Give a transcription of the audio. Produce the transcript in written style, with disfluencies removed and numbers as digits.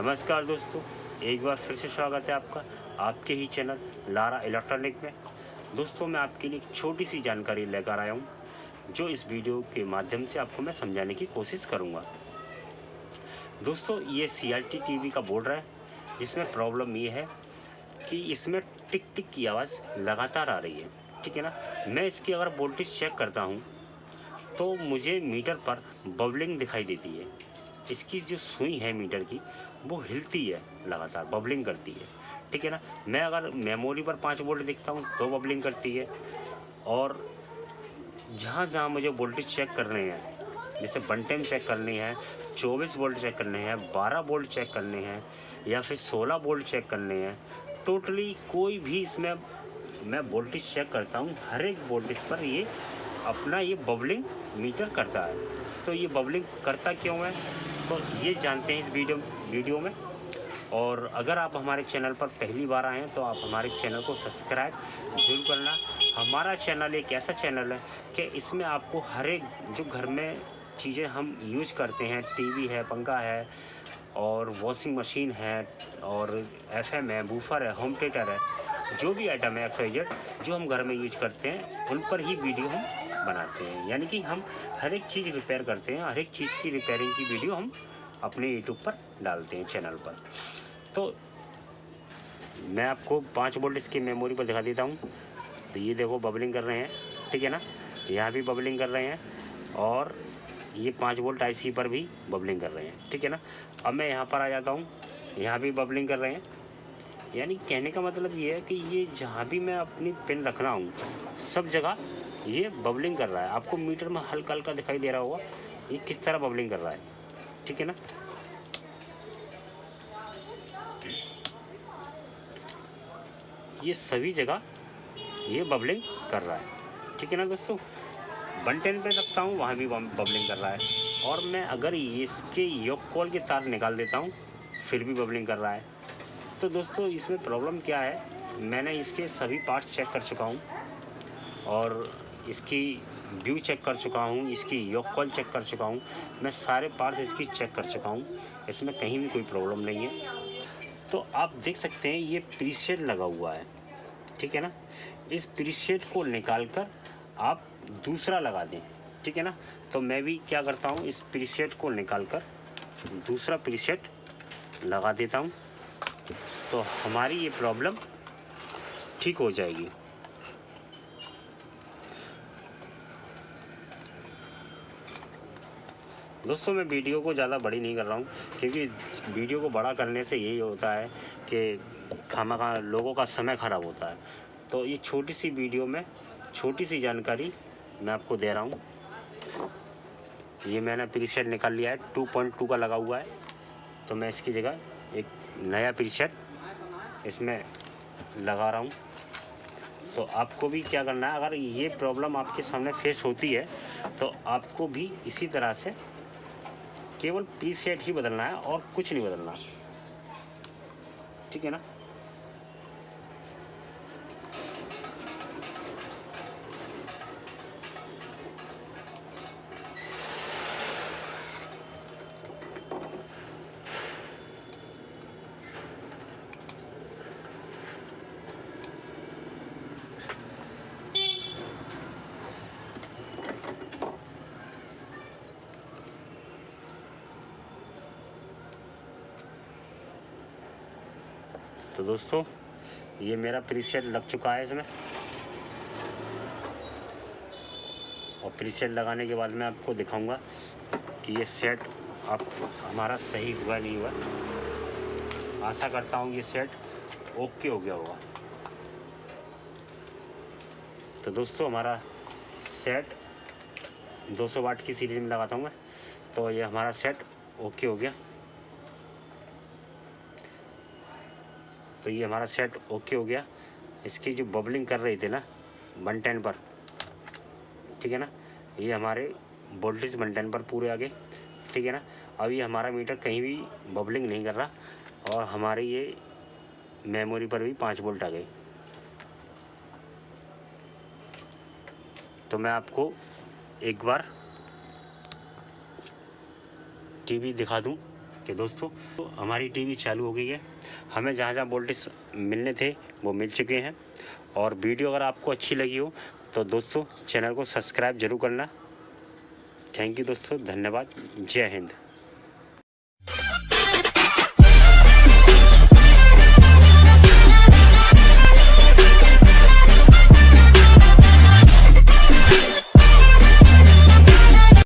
नमस्कार दोस्तों, एक बार फिर से स्वागत है आपका आपके ही चैनल लारा इलेक्ट्रॉनिक में। दोस्तों, मैं आपके लिए एक छोटी सी जानकारी लेकर आया हूँ, जो इस वीडियो के माध्यम से आपको मैं समझाने की कोशिश करूँगा। दोस्तों, ये CRT टीवी का बोर्ड है, जिसमें प्रॉब्लम ये है कि इसमें टिक टिक की आवाज़ लगातार आ रही है। ठीक है ना। मैं इसकी अगर वोल्टेज चेक करता हूँ तो मुझे मीटर पर बबलिंग दिखाई देती है। इसकी जो सुई है मीटर की, वो हिलती है, लगातार बबलिंग करती है। ठीक है ना। मैं अगर मेमोरी पर 5 वोल्ट देखता हूँ तो बबलिंग करती है, और जहाँ जहाँ मुझे वोल्टेज चेक करने हैं, जैसे 110 चेक करनी है, 24 वोल्ट चेक करने हैं, 12 वोल्ट चेक करने हैं, या फिर 16 वोल्ट चेक करने हैं, टोटली कोई भी इसमें मैं वोल्टेज चेक करता हूँ, हर एक वोल्टेज पर ये अपना ये बबलिंग मीटर करता है। तो ये बबलिंग करता क्यों है, तो ये जानते हैं इस वीडियो में। और अगर आप हमारे चैनल पर पहली बार आए हैं तो आप हमारे चैनल को सब्सक्राइब जरूर करना। हमारा चैनल एक ऐसा चैनल है कि इसमें आपको हर एक जो घर में चीज़ें हम यूज करते हैं, टीवी है, पंखा है, और वॉशिंग मशीन है, और FM है, बूफर है, होम थिएटर है, जो भी आइटम है XYZ जो हम घर में यूज करते हैं, उन पर ही वीडियो हम बनाते हैं। यानी कि हम हर एक चीज़ रिपेयर करते हैं, हर एक चीज़ की रिपेयरिंग की वीडियो हम अपने यूट्यूब पर डालते हैं, चैनल पर। तो मैं आपको 5 वोल्ट इसकी मेमोरी पर दिखा देता हूँ। तो ये देखो बबलिंग कर रहे हैं, ठीक है ना। यहाँ भी बबलिंग कर रहे हैं, और ये 5 वोल्ट IC पर भी बबलिंग कर रहे हैं, ठीक है ना। अब मैं यहाँ पर आ जाता हूँ, यहाँ भी बबलिंग कर रहे हैं। यानी कहने का मतलब ये है कि ये जहाँ भी मैं अपनी पिन रख रहा हूँ, सब जगह ये बबलिंग कर रहा है। आपको मीटर में हल्का हल्का दिखाई दे रहा होगा ये किस तरह बबलिंग कर रहा है, ठीक है ना। ये सभी जगह ये बबलिंग कर रहा है, ठीक है ना दोस्तों। 110 पे रखता हूँ, वहाँ भी बबलिंग कर रहा है, और मैं अगर इसके योग कॉल के तार निकाल देता हूँ, फिर भी बबलिंग कर रहा है। तो दोस्तों, इसमें प्रॉब्लम क्या है, मैंने इसके सभी पार्ट्स चेक कर चुका हूँ, और इसकी व्यू चेक कर चुका हूँ, इसकी योग कॉल चेक कर चुका हूँ, मैं सारे पार्ट्स इसकी चेक कर चुका हूँ, इसमें कहीं भी कोई प्रॉब्लम नहीं है। तो आप देख सकते हैं ये प्रीसेट लगा हुआ है, ठीक है ना। इस प्रीसेट को निकाल कर आप दूसरा लगा दें, ठीक है ना। तो मैं भी क्या करता हूँ, इस प्रीसेट को निकाल कर दूसरा प्रीसेट लगा देता हूँ, तो हमारी ये प्रॉब्लम ठीक हो जाएगी। दोस्तों, मैं वीडियो को ज़्यादा बड़ी नहीं कर रहा हूँ, क्योंकि वीडियो को बड़ा करने से यही होता है कि खामखा लोगों का समय ख़राब होता है। तो ये छोटी सी वीडियो में छोटी सी जानकारी मैं आपको दे रहा हूँ। ये मैंने प्रीसेट निकाल लिया है, 2.2 का लगा हुआ है, तो मैं इसकी जगह एक नया प्रीसेट इसमें लगा रहा हूँ। तो आपको भी क्या करना है, अगर ये प्रॉब्लम आपके सामने फेस होती है तो आपको भी इसी तरह से केवल प्रीसेट ही बदलना है, और कुछ नहीं बदलना, ठीक है ना। तो दोस्तों, ये मेरा प्रीसेट लग चुका है इसमें, और प्रीसेट लगाने के बाद मैं आपको दिखाऊंगा कि ये सेट आप हमारा सही हुआ नहीं हुआ। आशा करता हूँ ये सेट ओके हो गया होगा। तो दोस्तों, हमारा सेट 200 वाट की सीरीज में लगाता हूँ मैं, तो ये हमारा सेट ओके हो गया। तो ये हमारा सेट ओके हो गया। इसकी जो बबलिंग कर रही थी ना 110 पर, ठीक है ना, ये हमारे वोल्टेज 110 पर पूरे आ गए, ठीक है ना। अब ये हमारा मीटर कहीं भी बबलिंग नहीं कर रहा, और हमारे ये मेमोरी पर भी 5 वोल्ट आ गए। तो मैं आपको एक बार टीवी दिखा दूं ओके दोस्तों, तो हमारी टीवी चालू हो गई है। हमें जहाँ जहाँ वोल्टेज मिलने थे वो मिल चुके हैं। और वीडियो अगर आपको अच्छी लगी हो तो दोस्तों चैनल को सब्सक्राइब जरूर करना। थैंक यू दोस्तों, धन्यवाद, जय हिंद।